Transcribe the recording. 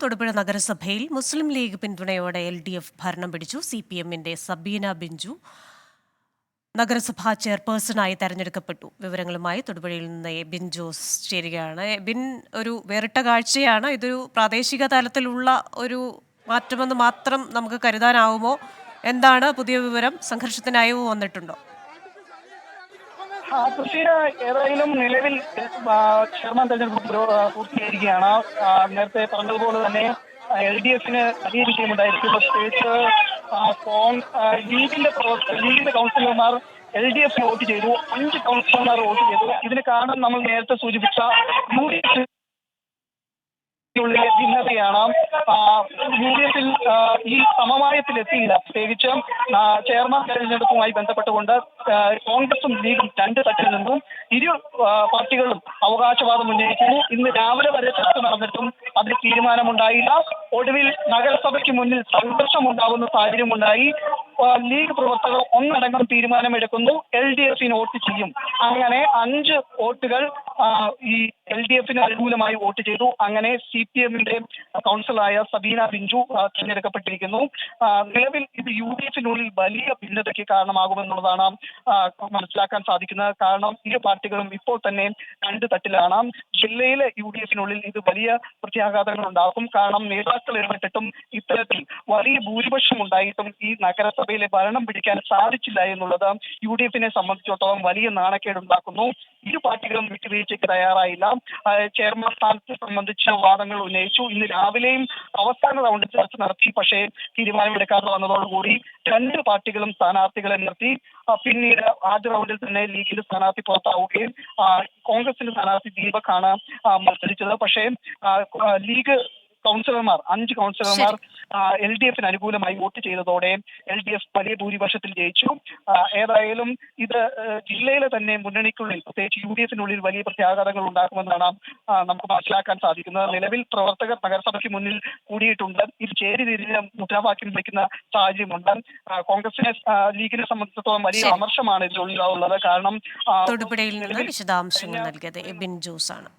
തൊടുപുഴ നഗരസഭയിൽ മുസ്ലിം ലീഗ് പിന്തുണയോടെ LDF ഭരണം പിടിച്ചു. CPM-ന്റെ സബീന ബിഞ്ചു നഗരസഭാ ചെയർപേഴ്സണായി തെരഞ്ഞെടുക്കപ്പെട്ടു. വിവരങ്ങളുമായി തൊടുപുഴയിൽ നിന്ന് എബിൻ ജോസ് ചേരുകയാണ്. എബിൻ, ഒരു വേറിട്ട കാഴ്ചയാണ്. ഇതൊരു പ്രാദേശിക തലത്തിലുള്ള ഒരു മാറ്റമെന്ന് മാത്രം നമുക്ക് കരുതാനാവുമോ? എന്താണ് പുതിയ വിവരം? സംഘർഷത്തിന് അയവ് വന്നിട്ടുണ്ടോ? ഏതായാലും നിലവിൽ ചെയർമാൻ തെരഞ്ഞെടുപ്പ് പൂർത്തിയായിരിക്കുകയാണ്. നേരത്തെ പറഞ്ഞതുപോലെ തന്നെ LDF-ന് വലിയ വിജയമുണ്ടായിരിക്കും. പ്രത്യേകിച്ച് ലീഗിന്റെ കൗൺസിലർമാർ LDF-ന് വോട്ട് ചെയ്തു. 5 കൗൺസിലർമാർ വോട്ട് ചെയ്തു. ഇതിന് കാരണം നമ്മൾ നേരത്തെ സൂചിപ്പിച്ച UDF ഭിന്നതയാണ്. UDF-ൽ ഈ സമവായത്തിലെത്തിയില്ല. പ്രത്യേകിച്ച് ചെയർമാൻ തെരഞ്ഞെടുപ്പുമായി ബന്ധപ്പെട്ടുകൊണ്ട് കോൺഗ്രസും ലീഗും 2 തട്ടിൽ നിന്നും ഇരു പാർട്ടികളും അവകാശവാദം ഉന്നയിക്കുന്നു. ഇന്ന് രാവിലെ വരെ ചർച്ച നടന്നിട്ടും അതിൽ തീരുമാനമുണ്ടായില്ല. ഒടുവിൽ നഗരസഭയ്ക്ക് മുന്നിൽ സംഘർഷമുണ്ടാകുന്ന സാഹചര്യമുണ്ടായി. ലീഗ് പ്രവർത്തകർ ഒന്നടങ്കം തീരുമാനമെടുക്കുന്നു, LDF-ന് വോട്ട് ചെയ്യും. അങ്ങനെ 5 വോട്ടുകൾ ഈ LDF-ന് അനുകൂലമായി വോട്ട് ചെയ്തു. അങ്ങനെ CPM-ന്റെ കൗൺസിലറായ സബീന ബിഞ്ചു തിരഞ്ഞെടുക്കപ്പെട്ടിരിക്കുന്നു. നിലവിൽ ഇത് UDF-നുള്ളിൽ വലിയ ഭിന്നതയ്ക്ക് കാരണമാകുമെന്നുള്ളതാണ് മനസ്സിലാക്കാൻ സാധിക്കുന്നത്. കാരണം ഇരു പാർട്ടികളും ഇപ്പോൾ തന്നെ 2 തട്ടിലാണ്. ജില്ലയിലെ UDF-നുള്ളിൽ ഇത് വലിയ പ്രത്യാഘാതങ്ങൾ ഉണ്ടാക്കും. കാരണം നേതാക്കൾ ഇടപെട്ടിട്ടും ഇത്തരത്തിൽ വലിയ ഭൂരിപക്ഷം ഉണ്ടായിട്ടും ഈ നഗരസഭയിലെ ഭരണം പിടിക്കാൻ സാധിച്ചില്ല എന്നുള്ളത് UDF-നെ സംബന്ധിച്ചിടത്തോളം വലിയ നാണക്കേടുണ്ടാക്കുന്നു. ഇരു പാർട്ടികളും വിട്ടുവീഴ്ചയ്ക്ക് തയ്യാറായില്ല. ചെയർമാൻ സ്ഥാനത്തെ സംബന്ധിച്ച വാദങ്ങൾ ഉന്നയിച്ചു. ഇന്ന് രാവിലെയും അവസാന റൗണ്ടിൽ ചർച്ച നടത്തി. പക്ഷേ തീരുമാനമെടുക്കാതെ വന്നതോടുകൂടി 2 പാർട്ടികളും സ്ഥാനാർത്ഥികളെ നിർത്തി. പിന്നീട് ആദ്യ റൗണ്ടിൽ തന്നെ ലീഗിന്റെ സ്ഥാനാർത്ഥി പുറത്താവുകയും കോൺഗ്രസിന്റെ സ്ഥാനാർത്ഥി ദീപക്കാണ് മത്സരിച്ചത്. പക്ഷേ ലീഗ് കൗൺസിലർമാർ 5 കൗൺസിലർമാർ LDF-ന് അനുകൂലമായി വോട്ട് ചെയ്തതോടെ LDF വലിയ ഭൂരിപക്ഷത്തിൽ ജയിച്ചു. ഏതായാലും ഇത് ജില്ലയിലെ തന്നെ മുന്നണിക്കുള്ളിൽ, പ്രത്യേകിച്ച് UDF-നുള്ളിൽ വലിയ പ്രത്യാഘാതങ്ങൾ ഉണ്ടാക്കുമെന്നാണ് നമുക്ക് മനസ്സിലാക്കാൻ സാധിക്കുന്നത്. നിലവിൽ പ്രവർത്തകർ നഗരസഭയ്ക്ക് മുന്നിൽ കൂടിയിട്ടുണ്ട്. ഇത് ചേരി തിരിഞ്ഞ് മുദ്രാവാക്യം വിളിക്കുന്ന സാഹചര്യമുണ്ട്. കോൺഗ്രസിനെ ലീഗിനെ സംബന്ധിച്ചിടത്തോളം വലിയ അമർഷമാണ് ഇതിലുള്ളത്. കാരണം തൊടുപുഴയിൽ നിന്ന് വിശദാംശങ്ങൾ നൽകിയത് എബിൻ ജോസ് ആണ്.